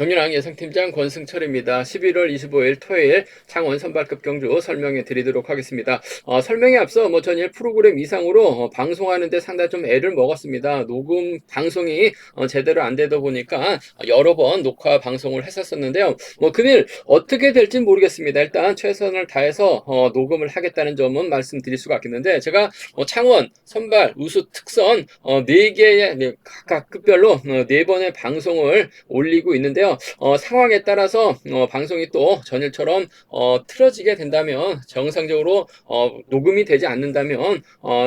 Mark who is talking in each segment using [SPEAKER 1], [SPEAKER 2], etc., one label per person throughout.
[SPEAKER 1] 경륜왕 예상팀장 권승철입니다. 11월 25일 토요일 창원 선발급 경주 설명해 드리도록 하겠습니다. 설명에 앞서 전일 프로그램 이상으로 방송하는데 상당히 좀 애를 먹었습니다. 녹음 방송이 제대로 안 되다 보니까 여러 번 녹화 방송을 했었는데요. 금일 어떻게 될지 모르겠습니다. 일단 최선을 다해서 녹음을 하겠다는 점은 말씀드릴 수가 있겠는데, 제가 창원 선발 우수 특선 4개의 각각 급별로 4번의 방송을 올리고 있는데요. 상황에 따라서 방송이 또 전일처럼 틀어지게 된다면, 정상적으로 녹음이 되지 않는다면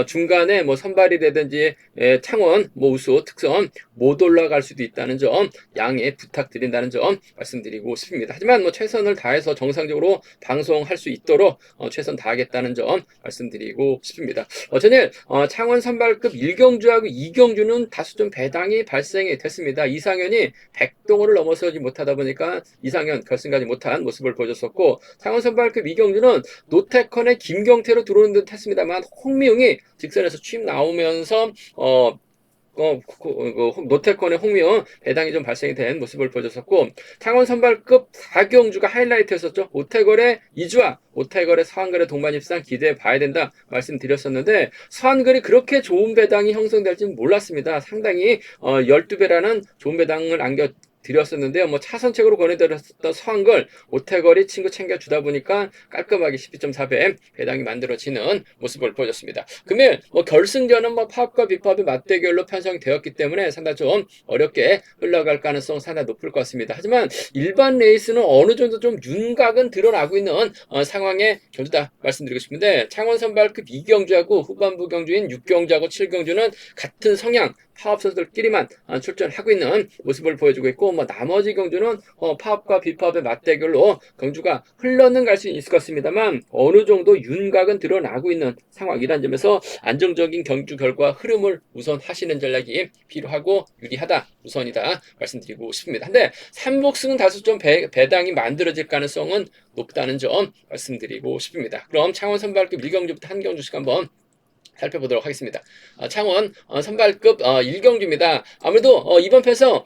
[SPEAKER 1] 중간에 선발이 되든지 창원 우수 특선 못 올라갈 수도 있다는 점 양해 부탁드린다는 점 말씀드리고 싶습니다. 하지만 최선을 다해서 정상적으로 방송할 수 있도록 최선 다하겠다는 점 말씀드리고 싶습니다. 전일 창원 선발급 1경주하고 2경주는 다소 좀 배당이 발생이 됐습니다. 이상현이 백동호를 넘어서지 못하다 보니까 이상현 결승까지 못한 모습을 보여줬었고, 창원 선발급 2경주는 노태컨의 김경태로 들어오는 듯 했습니다만 홍미웅이 직선에서 취임 나오면서 노태권의 홍미영 배당이 좀 발생이 된 모습을 보여줬었고, 창원 선발급 4경주가 하이라이트였었죠. 오태걸의 이주와 오태걸의 서한글의 동반입상 기대해 봐야 된다 말씀드렸었는데, 서한글이 그렇게 좋은 배당이 형성될지는 몰랐습니다. 상당히 12배라는 좋은 배당을 드렸었는데요. 차선책으로 권해드렸던 서한걸, 오태걸이 친구 챙겨주다 보니까 깔끔하게 12.4배 배당이 만들어지는 모습을 보여줬습니다. 금일 결승전은 파업과 비파업의 맞대결로 편성이 되었기 때문에 상당히 좀 어렵게 흘러갈 가능성 상당히 높을 것 같습니다. 하지만 일반 레이스는 어느 정도 좀 윤곽은 드러나고 있는 상황의 경주다 말씀드리고 싶은데, 창원 선발급 2경주하고 후반부 경주인 6경주하고 7경주는 같은 성향 파업 선수들끼리만 출전하고 있는 모습을 보여주고 있고, 나머지 경주는 파업과 비파업의 맞대결로 경주가 흘러는 갈 수 있을 것 같습니다만, 어느 정도 윤곽은 드러나고 있는 상황이란 점에서 안정적인 경주 결과 흐름을 우선 하시는 전략이 필요하고 유리하다, 우선이다 말씀드리고 싶습니다. 근데 삼복승은 다소 좀 배당이 만들어질 가능성은 높다는 점 말씀드리고 싶습니다. 그럼 창원 선발급 1경주부터 한 경주씩 한번 살펴보도록 하겠습니다. 창원 선발급 1경주입니다. 아무래도 이번 패서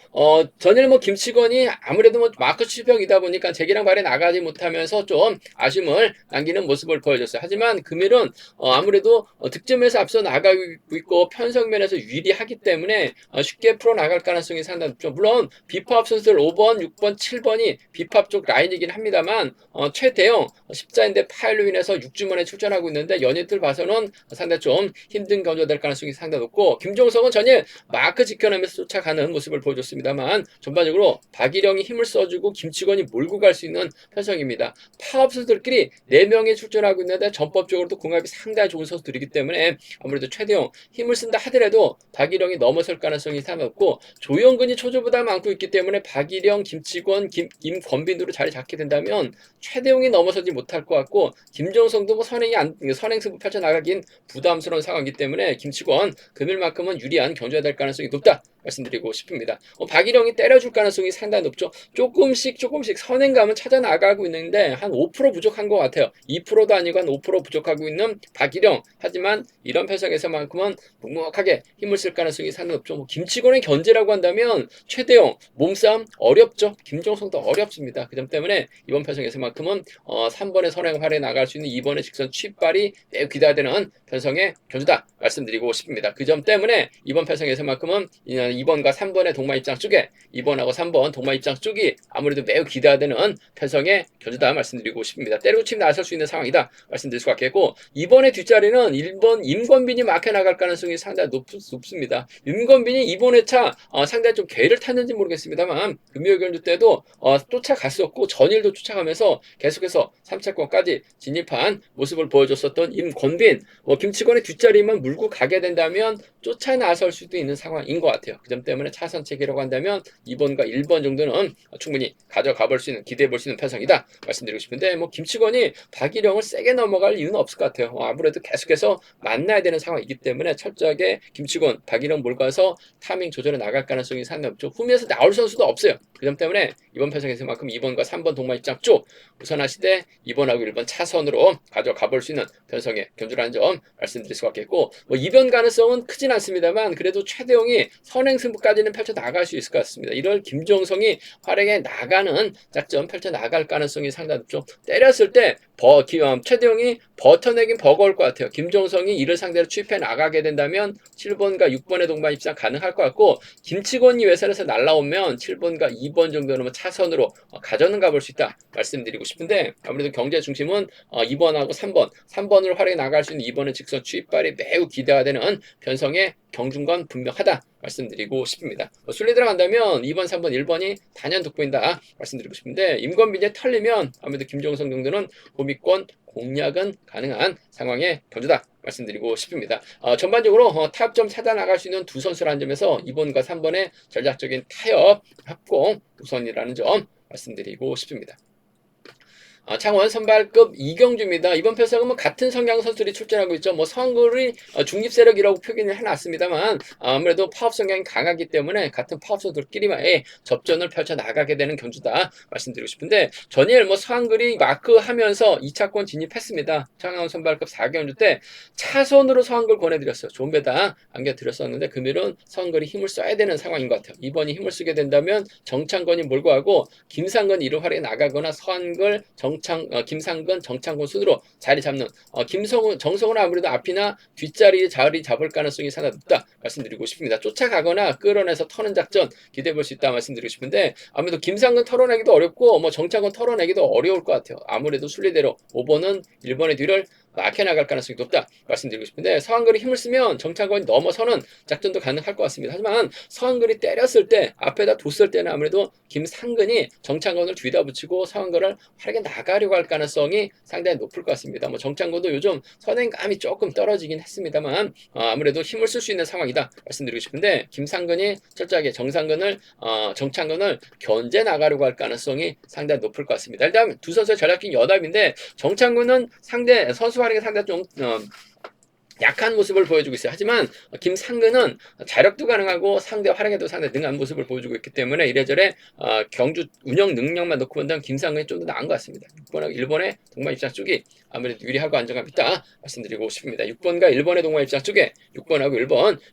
[SPEAKER 1] 전일 김치건이 아무래도 마크 취병이다 보니까 재기랑 발에 나가지 못하면서 좀 아쉬움을 남기는 모습을 보여줬어요. 하지만 금일은 아무래도 득점에서 앞서 나가고 있고 편성면에서 유리하기 때문에 쉽게 풀어나갈 가능성이 상당히 높죠. 물론 비팝 선수들 5번, 6번, 7번이 비팝 쪽 라인이긴 합니다만, 최대형 십자인대 파열로 인해서 6주만에 출전하고 있는데, 연예들 봐서는 상당히 좀 힘든 경주가 될 가능성이 상당히 높고, 김종석은 전일 마크 지켜내면서 쫓아가는 모습을 보여줬습니다만, 전반적으로 박일영이 힘을 써주고 김치건이 몰고 갈 수 있는 편성입니다. 파업 선수들끼리 4명이 출전하고 있는데 전법적으로도 궁합이 상당히 좋은 선수들이기 때문에 아무래도 최대형 힘을 쓴다 하더라도 박일영이 넘어설 가능성이 상당히 높고, 조영근이 초조보다 많고 있기 때문에 박일영, 김치건, 임권빈으로 자리 잡게 된다면 최대형이 넘어서지 못할 것 같고, 김종성도 선행승부 펼쳐나가긴 부담스러운 상황이기 때문에 김치권 금일만큼은 유리한 경주가 될 가능성이 높다 말씀드리고 싶습니다. 박일영이 때려줄 가능성이 상당히 높죠. 조금씩 선행감은 찾아 나가고 있는데 한 5% 부족한 것 같아요. 2%도 아니고 한 5% 부족하고 있는 박일영. 하지만 이런 패성에서만큼은 묵묵하게 힘을 쓸 가능성이 상당히 높죠. 김치권의 견제라고 한다면 최대형 몸싸움 어렵죠. 김종성도 어렵습니다. 그 점 때문에 이번 패성에서만큼은 3번에 선행 활에 나갈 수 있는 2번의 직선 취발이 매우 기대되는 편성의 경주다 말씀드리고 싶습니다. 그 점 때문에 이번 패성에서만큼은 2번과 3번의 동마 입장 쪽에 2번하고 3번 동마 입장 쪽이 아무래도 매우 기대되는 편성의 경주다 말씀드리고 싶습니다. 때리고 침 나설 수 있는 상황이다 말씀드릴 수가 있겠고, 2번의 뒷자리는 1번 임권빈이 막혀 나갈 가능성이 상당히 높습니다. 임권빈이 이번 회차 상당히 좀 개를 탔는지 모르겠습니다만, 금요일 경주 때도 쫓아갔었고 전일도 쫓아가면서 계속해서 3차권까지 진입한 모습을 보여줬었던 임권빈, 김치건의 뒷자리만 물고 가게 된다면 쫓아 나설 수도 있는 상황인 것 같아요. 그 점 때문에 차선책이라고 한다면 2번과 1번 정도는 충분히 가져가 볼 수 있는, 기대해 볼 수 있는 편성이다 말씀드리고 싶은데, 김치건이 박일영을 세게 넘어갈 이유는 없을 것 같아요. 아무래도 계속해서 만나야 되는 상황이기 때문에 철저하게 김치건, 박일영 몰고 가서 타이밍 조절해 나갈 가능성이 상당히 높죠. 후미에서 나올 선수도 없어요. 그 점 때문에 이번 편성에서만큼 2번과 3번 동마 입장 쪽 우선하시되 2번하고 1번 차선으로 가져가 볼 수 있는 편성의 경주라는 점 말씀드릴 수가 있겠고, 이변 가능성은 크진 않습니다만, 그래도 최대형이 선행 선행승부까지는 펼쳐 나갈 수 있을 것 같습니다. 이럴 김종성이 활약에 나가는 작전 펼쳐 나갈 가능성이 상당히 좀 때렸을 때 최대용이 버텨내긴 버거울 것 같아요. 김종성이 이를 상대로 추입해 나가게 된다면 7번과 6번의 동반 입상 가능할 것 같고 김치곤이 외선에서 날라오면 7번과 2번 정도는 차선으로 가져는 가볼 수 있다 말씀드리고 싶은데 아무래도 경제 중심은 2번하고 3번으로 활약해 나갈 수 있는 2번의 직선 추입발이 매우 기대가 되는 변성의 경중건 분명하다 말씀드리고 싶습니다. 순리 들어간다면 2번, 3번, 1번이 단연 돋보인다 말씀드리고 싶은데 임건빈이 털리면 아무래도 김종성 정도는 호미권 공략은 가능한 상황의 경주다 말씀드리고 싶습니다. 전반적으로 타협점 찾아 나갈 수 있는 두 선수라는 점에서 2번과 3번의 전략적인 타협 합공 우선이라는 점 말씀드리고 싶습니다. 창원 선발급 이경주입니다. 이번 편성은 같은 성향 선수들이 출전하고 있죠. 서한글이 중립 세력이라고 표기를 해놨습니다만 아무래도 파업 성향이 강하기 때문에 같은 파업 선수들끼리만의 접전을 펼쳐 나가게 되는 경주다 말씀드리고 싶은데 전일 서한글이 마크하면서 2차권 진입했습니다. 창원 선발급 4경주 때 차선으로 서한글 권해드렸어요. 좋은 배당 안겨드렸었는데 금일은 서한글이 힘을 써야 되는 상황인 것 같아요. 이번이 힘을 쓰게 된다면 정창건이 몰고 가고 김상건이 이를 활약해 나가거나 서한글 김상근, 정창곤 순으로 자리 잡는 정성은 아무래도 앞이나 뒷자리 자리 잡을 가능성이 상당히 높다 말씀드리고 싶습니다. 쫓아가거나 끌어내서 터는 작전 기대해 볼 수 있다 말씀드리고 싶은데 아무래도 김상근 털어내기도 어렵고 정창곤 털어내기도 어려울 것 같아요. 아무래도 순리대로 5번은 1번의 뒤를 막혀나갈 가능성이 높다 말씀드리고 싶은데 서한글이 힘을 쓰면 정창건이 넘어서는 작전도 가능할 것 같습니다. 하지만 서한글이 때렸을 때 앞에다 뒀을 때는 아무래도 김상근이 정창건을 뒤다 붙이고 서한글을 활약해 나가려고 할 가능성이 상당히 높을 것 같습니다. 정창건도 요즘 선행감이 조금 떨어지긴 했습니다만 아무래도 힘을 쓸 수 있는 상황이다 말씀드리고 싶은데 김상근이 철저하게 정창건을 견제 나가려고 할 가능성이 상당히 높을 것 같습니다. 일단 두 선수의 전략적인 연합인데 정창근은 상대 선수 활약에 상당히 좀 약한 모습을 보여주고 있어요. 하지만 김상근은 자력도 가능하고 상대 활약에도 상당히 능한 모습을 보여주고 있기 때문에 이래저래 경주 운영 능력만 놓고 본다면 김상근이 좀 더 나은 것 같습니다. 6번하고 1번의 동반 입장 쪽이 아무래도 유리하고 안정감 있다 말씀드리고 싶습니다. 6번과 1번의 동반 입장 쪽에 6번과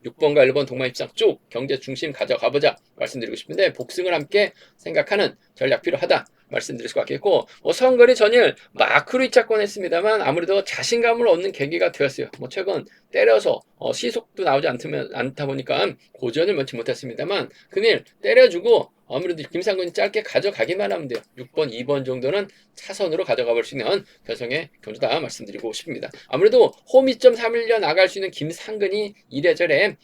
[SPEAKER 1] 1번 동반 입장 쪽 경제 중심 가져가보자 말씀드리고 싶은데 복승을 함께 생각하는 전략 필요하다 말씀드릴 수가 있겠고 서한글이 전일 마크로 입장권했습니다만 아무래도 자신감을 얻는 계기가 되었어요. 최근 때려서 시속도 나오지 않다 보니까 고전을 면치 못했습니다만 금일 때려주고 아무래도 김상근이 짧게 가져가기만 하면 돼요. 6번, 2번 정도는 차선으로 가져가 볼 수 있는 변성의 경주다 말씀드리고 싶습니다. 아무래도 홈 2.31년 나갈 수 있는 김상근이 이래저래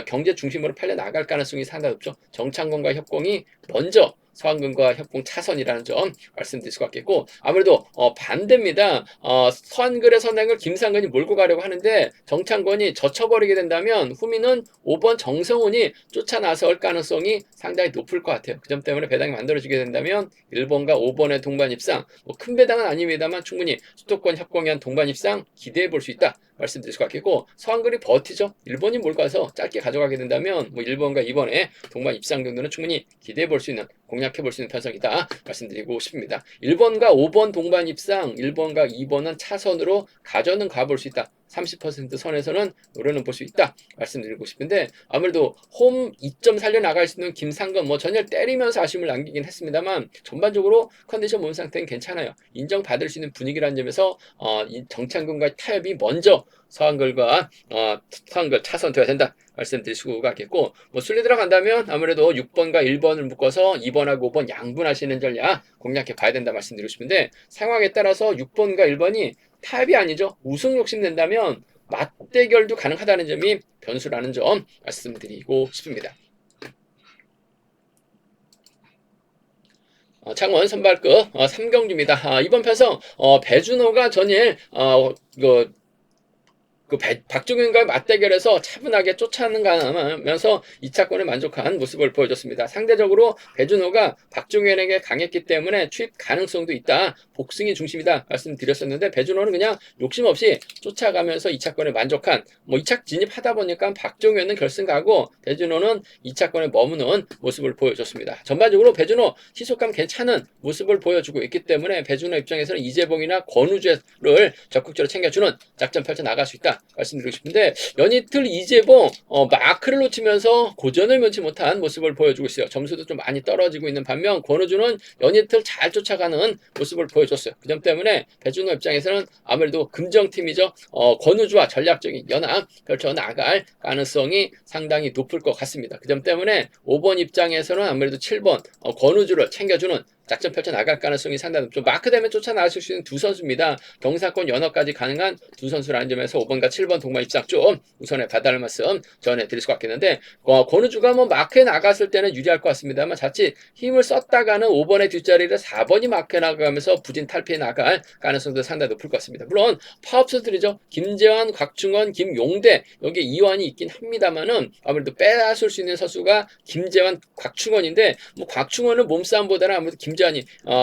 [SPEAKER 1] 경제 중심으로 팔려 나갈 가능성이 상당히 높죠. 정창건과 협공이 먼저 서한근과 협공 차선이라는 점 말씀드릴 수가 있겠고 아무래도 반대입니다. 서한글의 선행을 김상근이 몰고 가려고 하는데 정창건이 젖혀버리게 된다면 후미는 5번 정성훈이 쫓아 나설 가능성이 상당히 높을 것 같아요. 그 점 때문에 배당이 만들어지게 된다면 1번과 5번의 동반 입상 큰 배당은 아닙니다만 충분히 수도권 협공한 동반 입상 기대해 볼 수 있다 말씀드릴 수가 있겠고 서한글이 버티죠. 1번이 몰고 가서 짧게 가져가게 된다면 1번과 2번의 동반 입상 정도는 충분히 기대해 볼 수 있는 공략해 볼 수 있는 편성이다 말씀드리고 싶습니다. 1번과 5번 동반 입상 1번과 2번은 차선으로 가져는 가볼 수 있다. 30% 선에서는 노려는 볼 수 있다 말씀드리고 싶은데 아무래도 홈 2점 살려 나갈 수 있는 김상건 전일 때리면서 아쉬움을 남기긴 했습니다만 전반적으로 컨디션 몸 상태는 괜찮아요. 인정받을 수 있는 분위기라는 점에서 정창근과의 타협이 먼저 서한글과 서한글 차선 돼야 된다 말씀드릴 수가 있겠고 순리 들어간다면 아무래도 6번과 1번을 묶어서 2번하고 5번 양분하시는 전략 공략해 봐야 된다 말씀드리고 싶은데 상황에 따라서 6번과 1번이 타협이 아니죠. 우승 욕심 낸다면 맞대결도 가능하다는 점이 변수라는 점 말씀드리고 싶습니다. 창원 선발급 3경주입니다. 이번 편성 배준호가 전일 박종현과의 맞대결에서 차분하게 쫓아가면서 2차권에 만족한 모습을 보여줬습니다. 상대적으로 배준호가 박종현에게 강했기 때문에 추입 가능성도 있다. 복승이 중심이다 말씀드렸었는데 배준호는 그냥 욕심 없이 쫓아가면서 2차권에 만족한 2차 진입하다 보니까 박종현은 결승 가고 배준호는 2차권에 머무는 모습을 보여줬습니다. 전반적으로 배준호 시속감 괜찮은 모습을 보여주고 있기 때문에 배준호 입장에서는 이재봉이나 권우재를 적극적으로 챙겨주는 작전 펼쳐 나갈 수 있다 있다 말씀드리고 싶은데 연이틀 이재봉 마크를 놓치면서 고전을 면치 못한 모습을 보여주고 있어요. 점수도 좀 많이 떨어지고 있는 반면 권우주는 연이틀 잘 쫓아가는 모습을 보여줬어요. 그 점 때문에 배준호 입장에서는 아무래도 금정팀이죠. 권우주와 전략적인 연합 펼쳐나갈 가능성이 상당히 높을 것 같습니다. 그 점 때문에 5번 입장에서는 아무래도 7번 권우주를 챙겨주는 작전 펼쳐 나갈 가능성이 상당히 높죠. 마크 되면 쫓아나갈 수 있는 두 선수입니다. 경사권 연어까지 가능한 두 선수라는 점에서 5번과 7번 동반 입장 좀 우선에 봐달라는 말씀 전해드릴 수가 있겠는데 권우주가 뭐 마크에 나갔을 때는 유리할 것 같습니다만 자칫 힘을 썼다가는 5번의 뒷자리를 4번이 마크에 나가면서 부진 탈피해 나갈 가능성도 상당히 높을 것 같습니다. 물론 파업수들이죠. 김재환, 곽충원, 김용대 여기 이완이 있긴 합니다만은 아무래도 빼앗을 수 있는 선수가 김재환, 곽충원인데 뭐 곽충원은 몸싸움보다는 아무래도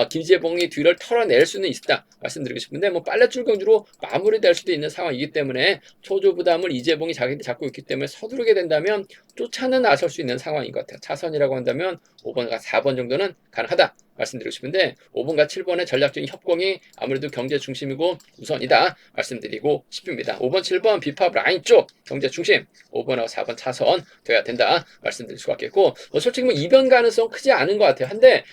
[SPEAKER 1] 김재봉이 뒤를 털어낼 수는 있다 말씀드리고 싶은데 뭐 빨래줄 경주로 마무리될 수도 있는 상황이기 때문에 초조 부담을 이재봉이 자기한테 잡고 있기 때문에 서두르게 된다면 쫓아는 나설 수 있는 상황인 것 같아요. 차선이라고 한다면 5번과 4번 정도는 가능하다 말씀드리고 싶은데 5번과 7번의 전략적인 협공이 아무래도 경제 중심이고 우선이다 말씀드리고 싶습니다. 5번, 7번 비팝 라인 쪽 경제 중심 5번하고 4번 차선 돼야 된다 말씀드릴 수가 있겠고 솔직히 뭐 이변 가능성 크지 않은 것 같아요. 한데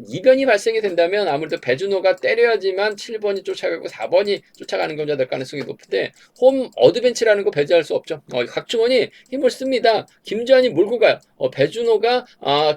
[SPEAKER 1] 이변이 발생이 된다면 아무래도 배준호가 때려야지만 7번이 쫓아가고 4번이 쫓아가는 경우가 될 가능성이 높은데 홈 어드벤치라는 거 배제할 수 없죠. 곽충원이 힘을 씁니다. 김재환이 몰고 가요. 배준호가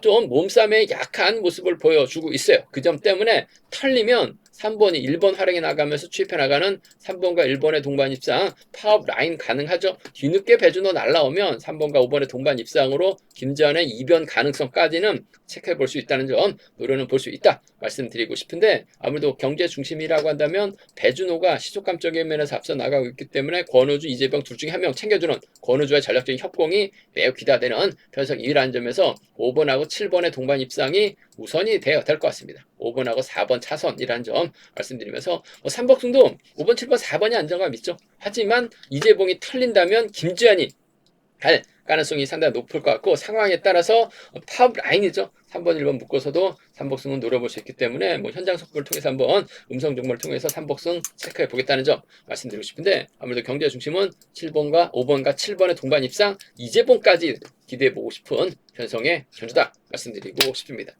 [SPEAKER 1] 좀 몸싸움에 약한 모습을 보여주고 있어요. 그 점 때문에 털리면 3번이 1번 활용해 나가면서 추입해 나가는 3번과 1번의 동반 입상 파업 라인 가능하죠. 뒤늦게 배준호 날라오면 3번과 5번의 동반 입상으로 김재환의 이변 가능성까지는 체크해 볼 수 있다는 점 노려는 볼 수 있다 말씀드리고 싶은데 아무래도 경제 중심이라고 한다면 배준호가 시속감적인 면에서 앞서 나가고 있기 때문에 권우주, 이재병 둘 중에 한 명 챙겨주는 권우주와의 전략적인 협공이 매우 기대되는 편성 2위라는 점에서 5번하고 7번의 동반 입상이 우선이 될 것 같습니다. 5번하고 4번 차선이라는 점 말씀드리면서 3복승도 5번, 7번, 4번이 안정감 있죠. 하지만 이재봉이 털린다면 김재환이 갈 가능성이 상당히 높을 것 같고 상황에 따라서 파업 라인이죠. 3번, 1번 묶어서도 3복승은 노려볼 수 있기 때문에 뭐 현장 속보를 통해서 한번 음성 정보를 통해서 3복승 체크해 보겠다는 점 말씀드리고 싶은데 아무래도 경제 중심은 7번과 5번과 7번의 동반 입상 이재봉까지 기대해 보고 싶은 편성의 전주다 말씀드리고 싶습니다.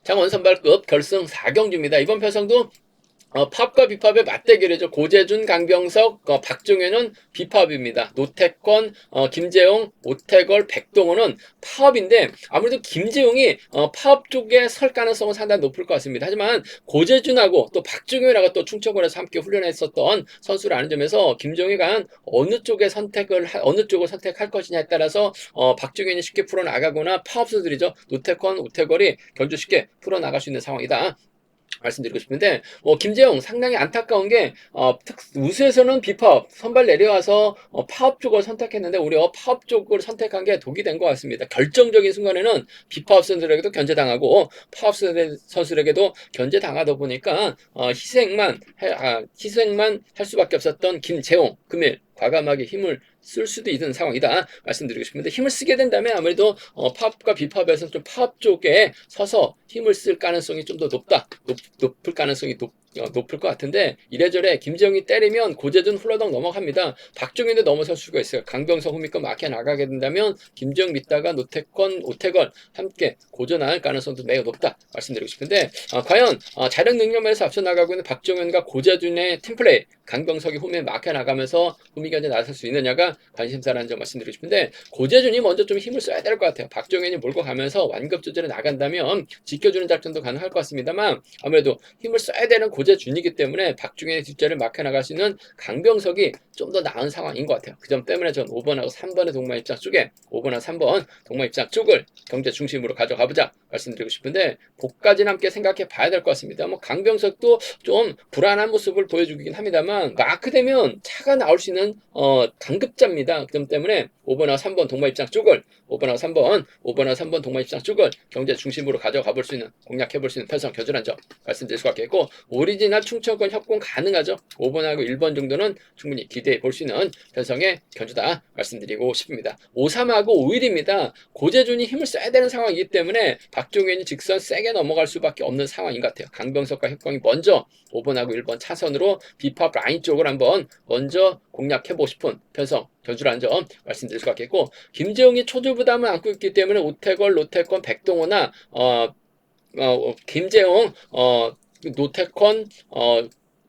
[SPEAKER 1] 장원 선발급 결승 4경주입니다. 이번 편성도 팝과 비팝의 맞대결이죠. 고재준, 강병석, 박종현은 비팝입니다. 노태권, 김재용, 오태걸, 백동원은 파업인데 아무래도 김재용이 파업 쪽에 설 가능성은 상당히 높을 것 같습니다. 하지만 고재준하고 또 박종현하고 또 충청권에서 함께 훈련했었던 선수라는 점에서 김재용이 과연 어느 쪽을 선택할 것이냐에 따라서 박종현이 쉽게 풀어나가거나 파업수들이죠. 노태권, 오태걸이 경주 쉽게 풀어나갈 수 있는 상황이다. 말씀드리고 싶은데 김재영 상당히 안타까운 게 우수에서는 비파업 선발 내려와서 파업 쪽을 선택했는데 오히려 파업 쪽을 선택한 게 독이 된 것 같습니다. 결정적인 순간에는 비파업 선수들에게도 견제당하고 파업 선수들에게도 견제당하다 보니까 희생만 할 수밖에 없었던 김재용 금일 과감하게 힘을 쓸 수도 있는 상황이다 말씀드리고 싶은데 힘을 쓰게 된다면 아무래도 파업과 비파업에서 좀 파업 쪽에 서서 힘을 쓸 가능성이 좀 더 높을 가능성이 높을 것 같은데 이래저래 김재영이 때리면 고재준 훌러덩 넘어갑니다. 박종현도 넘어설 수가 있어요. 강병석 후미권 막혀 나가게 된다면 김재영 믿다가 노태권, 오태걸 함께 고전할 가능성도 매우 높다 말씀드리고 싶은데 과연 자력 능력면에서 앞서 나가고 있는 박종현과 고재준의 팀플레이 강병석이 후미에 막혀 나가면서 후미견제 나설 수 있느냐가 관심사라는 점 말씀드리고 싶은데 고재준이 먼저 좀 힘을 써야 될 것 같아요. 박종현이 몰고 가면서 완급 조절에 나간다면 지켜주는 작전도 가능할 것 같습니다만 아무래도 힘을 써야 되는 고재준이기 때문에 박종현의 뒷자리를 막혀 나갈 수 있는 강병석이 좀 더 나은 상황인 것 같아요. 그 점 때문에 전 5번하고 3번의 동반 입장 쪽에 5번하고 3번 동반 입장 쪽을 경제 중심으로 가져가 보자 말씀드리고 싶은데 그까지는 함께 생각해 봐야 될 것 같습니다. 뭐 강병석도 좀 불안한 모습을 보여주긴 합니다만 마크 되면 차가 나올 수 있는 숫자입니다. 그 점 때문에 5번하고 3번 동반 입장 쪽을 5번하고 3번 동반 입장 쪽을 경제 중심으로 가져가 볼 수 있는 공략해 볼 수 있는 편성 견주란 점 말씀드릴 수가 있겠고 오리지널 충청권 협공 가능하죠. 5번하고 1번 정도는 충분히 기대해 볼 수 있는 편성의 견주다 말씀드리고 싶습니다. 5-3하고 5-1입니다. 고재준이 힘을 써야 되는 상황이기 때문에 박종현이 직선 세게 넘어갈 수밖에 없는 상황인 것 같아요. 강병석과 협공이 먼저 5번하고 1번 차선으로 비팝 라인 쪽을 한번 먼저 공략해보고 싶은 편성 견주라는 점 말씀드릴 수가 있겠고 김재웅이 초조 부담을 안고 있기 때문에 오태걸, 노태권, 백동호나 김재웅, 노태권,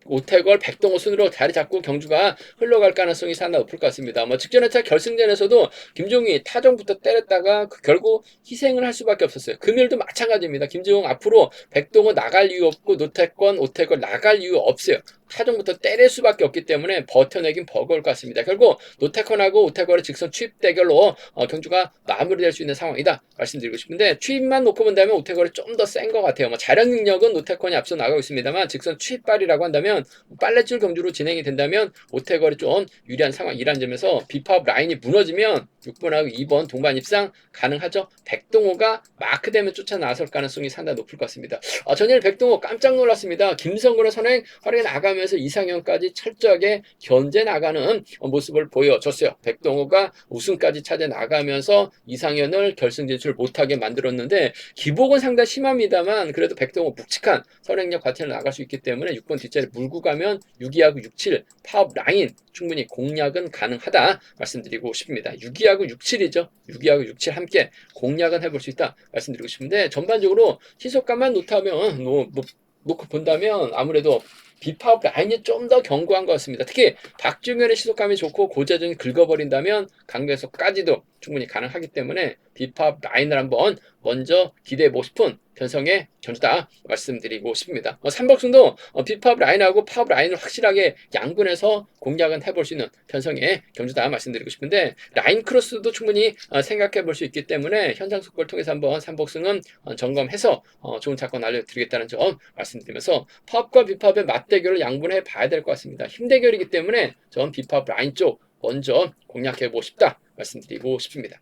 [SPEAKER 1] 오태걸, 백동호 순으로 자리 잡고 경주가 흘러갈 가능성이 상당히 높을 것 같습니다. 직전 회차 결승전에서도 김종희 타정부터 때렸다가 결국 희생을 할 수밖에 없었어요. 금요일도 마찬가지입니다. 김재웅 앞으로 백동호 나갈 이유 없고 노태권, 오태걸 나갈 이유 없어요. 타정부터 때릴 수밖에 없기 때문에 버텨내긴 버거울 것 같습니다. 결국 노태권하고 오태걸의 직선 추입 대결로 경주가 마무리될 수 있는 상황이다 말씀드리고 싶은데 추입만 놓고 본다면 오태걸이 좀 더 센 것 같아요. 자력 능력은 노태권이 앞서 나가고 있습니다만 직선 추입발이라고 한다면 빨래줄 경주로 진행이 된다면 오태걸이 좀 유리한 상황이라는 점에서 비파업 라인이 무너지면 6번하고 2번 동반 입상 가능하죠. 백동호가 마크되면 쫓아 나설 가능성이 상당히 높을 것 같습니다. 전일 백동호 깜짝 놀랐습니다. 김성근의 선행 활약에 나가면서 이상현까지 철저하게 견제 나가는 모습을 보여줬어요. 백동호가 우승까지 찾아 나가면서 이상현을 결승 진출 못하게 만들었는데 기복은 상당히 심합니다만 그래도 백동호 묵직한 선행력 과태를 나갈 수 있기 때문에 6번 뒷자리 물고 가면 6위하고 6-7 파업 라인 충분히 공략은 가능하다 말씀드리고 싶습니다. 6위하고 6-7이죠. 6위하고 6-7 함께 공략은 해볼 수 있다 말씀드리고 싶은데 전반적으로 시속감만 놓고 본다면 아무래도 비파업 라인이 좀 더 견고한 것 같습니다. 특히 박중현의 시속감이 좋고 고재준이 긁어버린다면 강병석까지도 충분히 가능하기 때문에 비파업 라인을 한번 먼저 기대해보고 싶은 편성의 견주다 말씀드리고 싶습니다. 삼박승도 비파업 라인하고 파업 라인을 확실하게 양분해서 공략은 해볼 수 있는 편성의 견주다 말씀드리고 싶은데 라인 크로스도 충분히 생각해볼 수 있기 때문에 현장 속보를 통해서 한번 삼박승은 점검해서 좋은 차권 알려드리겠다는 점 말씀드리면서 파업과 비파업의 맞대결을 양분해 봐야 될 것 같습니다. 힘대결이기 때문에 전 비파업 라인 쪽 먼저 공략해보고 싶다 말씀드리고 싶습니다.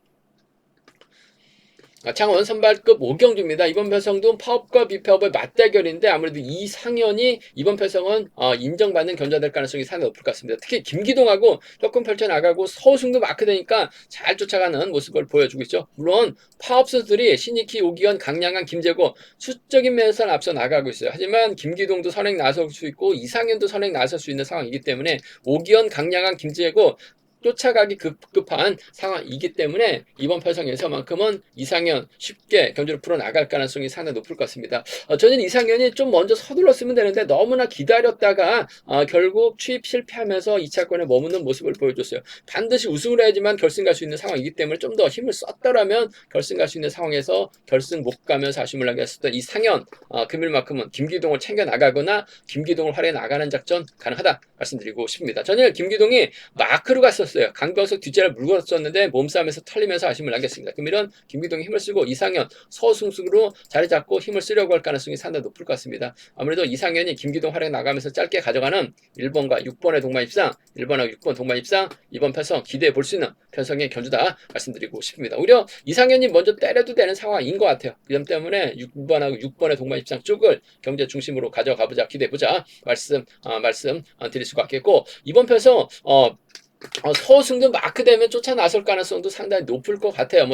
[SPEAKER 1] 창원 선발급 5경주입니다. 이번 편성도 파업과 비파업의 맞대결인데 아무래도 이상현이 이번 편성은 인정받는 견자될 가능성이 상당히 높을 것 같습니다. 특히 김기동하고 협공 펼쳐나가고 서우승도 마크되니까 잘 쫓아가는 모습을 보여주고 있죠. 물론 파업 선수들이 신익희, 오기현, 강량한, 김재고 수적인 면에서는 앞서 나가고 있어요. 하지만 김기동도 선행 나설 수 있고 이상현도 선행 나설 수 있는 상황이기 때문에 오기현, 강량한, 김재고 쫓아가기 급급한 상황이기 때문에 이번 편성에서만큼은 이상현 쉽게 경주를 풀어나갈 가능성이 상당히 높을 것 같습니다. 저는 이상현이 좀 먼저 서둘렀으면 되는데 너무나 기다렸다가 결국 취입 실패하면서 2차권에 머무는 모습을 보여줬어요. 반드시 우승을 해야지만 결승 갈 수 있는 상황이기 때문에 좀 더 힘을 썼더라면 결승 갈 수 있는 상황에서 결승 못 가면서 아쉬움을 나게 했었던 이상현 금일만큼은 김기동을 챙겨나가거나 김기동을 활용해 나가는 작전 가능하다 말씀드리고 싶습니다. 전일 김기동이 마크로 갔었어요. 강병석 뒷자리를 물고 갔었는데 몸싸움에서 털리면서 아쉬움을 남겼습니다. 금일은 김기동이 힘을 쓰고 이상현, 서승숙으로 자리 잡고 힘을 쓰려고 할 가능성이 상당히 높을 것 같습니다. 아무래도 이상현이 김기동 활약 나가면서 짧게 가져가는 1번과 6번의 동반 입상, 1번하고 6번 동반 입상, 이번 편성 기대해 볼 수 있는 편성의 견주다 말씀드리고 싶습니다. 오히려 이상현이 먼저 때려도 되는 상황인 것 같아요. 그 점 때문에 6번하고 6번의 동반 입상 쪽을 경제 중심으로 가져가보자, 기대해보자 말씀 드릴 수가 있겠고 이번 편성 서우승도 마크되면 쫓아 나설 가능성도 상당히 높을 것 같아요.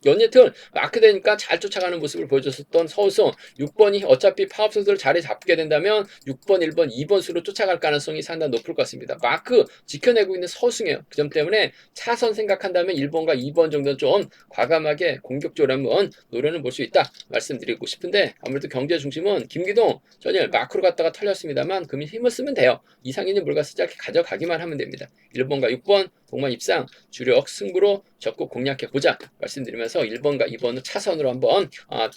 [SPEAKER 1] 연예틀 마크되니까 잘 쫓아가는 모습을 보여줬었던 서우승 6번이 어차피 파업 선수를 자리 잡게 된다면 6번, 1번, 2번 수로 쫓아갈 가능성이 상당히 높을 것 같습니다. 마크 지켜내고 있는 서우승이에요. 그 점 때문에 차선 생각한다면 1번과 2번 정도는 좀 과감하게 공격적으로 한번 노려는 볼 수 있다 말씀드리고 싶은데 아무래도 경제 중심은 김기동 전일 마크로 갔다가 털렸습니다만 금이 힘을 쓰면 돼요. 이상현이 물가서 짧게 가져가기만 하면 됩니다. 1번과 6번 동반 입상 주력 승부로 적극 공략해보자 말씀드리면서 1번과 2번은 차선으로 한번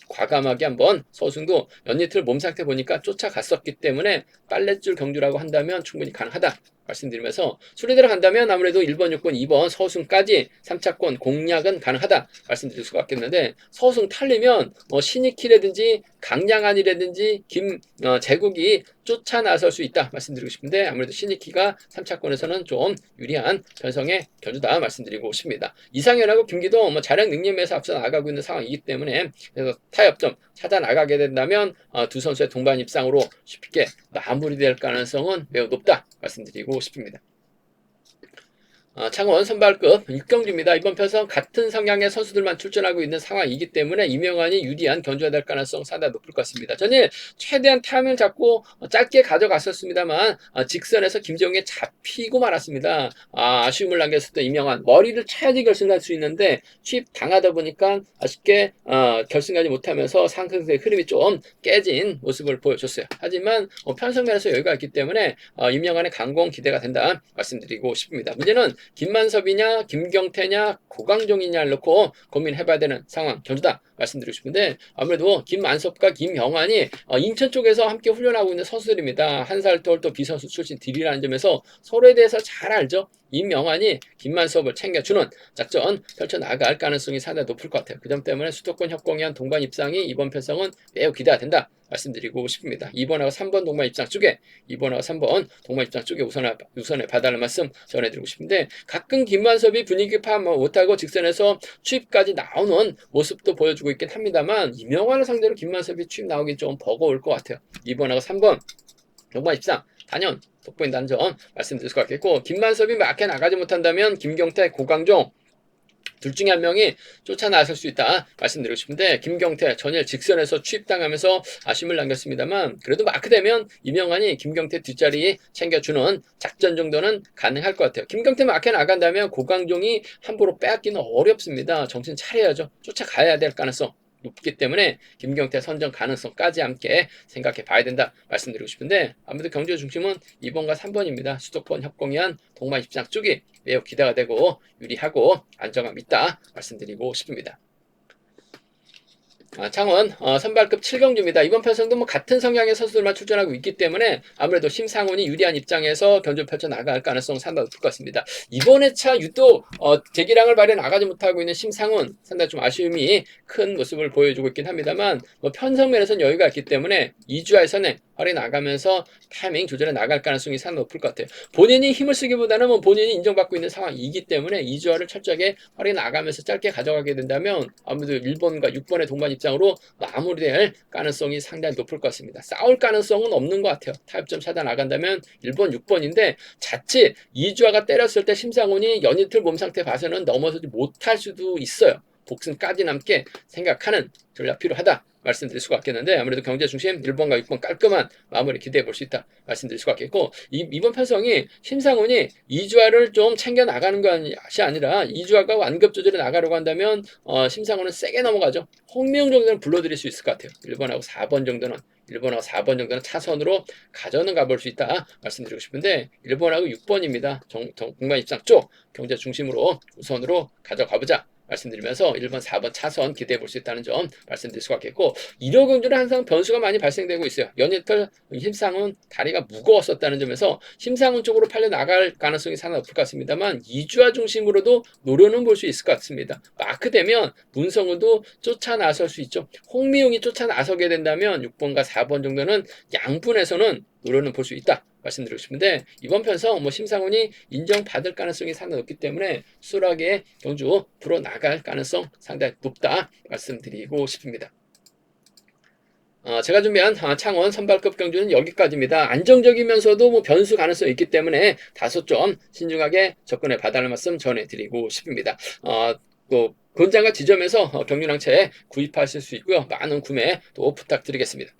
[SPEAKER 1] 과감하게 한번 서승도 연이틀 몸 상태 보니까 쫓아갔었기 때문에 빨랫줄 경주라고 한다면 충분히 가능하다 말씀드리면서 순위대로 간다면 아무래도 1번, 6번, 2번 서승까지 3차권 공략은 가능하다 말씀드릴 수가 있겠는데 서승 탈리면 신익희라든지 강량한이라든지 김재국이 쫓아 나설 수 있다 말씀드리고 싶은데 아무래도 신익희가 3차권에서는 좀 유리한 편성 편성의 견주다 말씀드리고 싶습니다. 이상현하고 김기도 뭐 자력 능력에서 앞서 나가고 있는 상황이기 때문에 그래서 타협점 찾아 나가게 된다면 두 선수의 동반 입상으로 쉽게 마무리될 가능성은 매우 높다 말씀드리고 싶습니다. 창원 선발급 6경주입니다. 이번 편성 같은 성향의 선수들만 출전하고 있는 상황이기 때문에 이명환이 유리한 견주가 될 가능성 상당히 높을 것 같습니다. 저는 최대한 타임을 잡고 짧게 가져갔었습니다만 직선에서 김재웅에 잡히고 말았습니다. 아쉬움을 남겼었던 이명환 머리를 쳐야지 결승할 수 있는데 취입 당하다 보니까 아쉽게 결승하지 못하면서 상승세의 흐름이 좀 깨진 모습을 보여줬어요. 하지만 편성면에서 여유가 있기 때문에 이명환의 강공 기대가 된다 말씀드리고 싶습니다. 문제는 김만섭이냐 김경태냐 고강종이냐를 놓고 고민해봐야 되는 상황 견주다 말씀드리고 싶은데 아무래도 김만섭과 김영환이 인천 쪽에서 함께 훈련하고 있는 선수들입니다. 한살돌 또 비선수 출신 딜이라는 점에서 서로에 대해서 잘 알죠. 임영환이 김만섭을 챙겨주는 작전 펼쳐나갈 가능성이 상당히 높을 것 같아요. 그 점 때문에 수도권 협공에 한 동반 입상이 이번 편성은 매우 기대가 된다 말씀드리고 싶습니다. 2번하고 3번 동반 입상 쪽에 2번하고 3번 동반 입상 쪽에 우선에 봐달라는 말씀 전해드리고 싶은데 가끔 김만섭이 분위기 파악 못하고 직선에서 추입까지 나오는 모습도 보여주고 있긴 합니다만 임영환을 상대로 김만섭이 추입 나오긴 좀 버거울 것 같아요. 2번하고 3번 동반 입상 단연 돋보인다는 점 말씀드릴 수 있겠고 김만섭이 막혀 나가지 못한다면 김경태, 고강종 둘 중에 한 명이 쫓아나설 수 있다 말씀드리고 싶은데 김경태 전일 직선에서 추입당하면서 아쉬움을 남겼습니다만 그래도 마크되면 이명환이 김경태 뒷자리 챙겨주는 작전 정도는 가능할 것 같아요. 김경태 마크에 나간다면 고강종이 함부로 빼앗기는 어렵습니다. 정신 차려야죠. 쫓아가야 될 가능성 높기 때문에 김경태 선정 가능성까지 함께 생각해 봐야 된다 말씀드리고 싶은데 아무래도 경주의 중심은 2번과 3번입니다. 수도권 협공위한 동반 입상 쪽이 매우 기대가 되고 유리하고 안정감 있다 말씀드리고 싶습니다. 창원 선발급 7경주입니다. 이번 편성도 뭐 같은 성향의 선수들만 출전하고 있기 때문에 아무래도 심상훈이 유리한 입장에서 견주 펼쳐 나갈 가능성 상당히 높을 것 같습니다. 이번 회차 유독 재기량을 발휘해 나가지 못하고 있는 심상훈 상당히 좀 아쉬움이 큰 모습을 보여주고 있긴 합니다만 뭐 편성면에서는 여유가 있기 때문에 2주화에서는 활이 나가면서 타이밍 조절해 나갈 가능성이 상당히 높을 것 같아요. 본인이 힘을 쓰기보다는 뭐 본인이 인정받고 있는 상황이기 때문에 2주화를 철저하게 활이 나가면서 짧게 가져가게 된다면 아무래도 1번과 6번의 동반 입장으로 마무리될 가능성이 상당히 높을 것 같습니다. 싸울 가능성은 없는 것 같아요. 타협점 찾아 나간다면 1번, 6번인데 자칫 2주화가 때렸을 때 심상훈이 연이틀 몸 상태 봐서는 넘어서지 못할 수도 있어요. 복승까지 남게 생각하는 전략 필요하다 말씀드릴 수가 있겠는데 아무래도 경제 중심 1번과 6번 깔끔한 마무리 기대해 볼 수 있다 말씀드릴 수가 있겠고 이번 편성이 심상훈이 2주화를 좀 챙겨 나가는 것이 아니라 2주화가 완급 조절해 나가려고 한다면 심상훈은 세게 넘어가죠. 홍명웅 정도는 불러드릴 수 있을 것 같아요. 1번하고 4번 정도는 1번하고 4번 정도는 차선으로 가져는 가볼 수 있다 말씀드리고 싶은데 1번하고 6번입니다. 공간 입장 쪽 경제 중심으로 우선으로 가져가보자 말씀드리면서 1번, 4번 차선 기대해 볼 수 있다는 점 말씀드릴 수가 있겠고 1호 경주는 항상 변수가 많이 발생되고 있어요. 연이틀 심상훈 다리가 무거웠었다는 점에서 심상훈 쪽으로 팔려 나갈 가능성이 상당히 높을 것 같습니다만 2주화 중심으로도 노려는 볼 수 있을 것 같습니다. 마크되면 문성우도 쫓아 나설 수 있죠. 홍미용이 쫓아 나서게 된다면 6번과 4번 정도는 양분에서는 노려는 볼 수 있다 말씀드리고 싶은데 이번 편성 심상훈이 인정받을 가능성이 상당히 높기 때문에 수월하게 경주 풀어나갈 가능성 상당히 높다 말씀드리고 싶습니다. 제가 준비한 창원 선발급 경주는 여기까지입니다. 안정적이면서도 뭐 변수 가능성이 있기 때문에 다소 좀 신중하게 접근해 봐달라는 말씀 전해드리고 싶습니다. 또 본장과 지점에서 경륜항체 구입하실 수 있고요. 많은 구매 또 부탁드리겠습니다.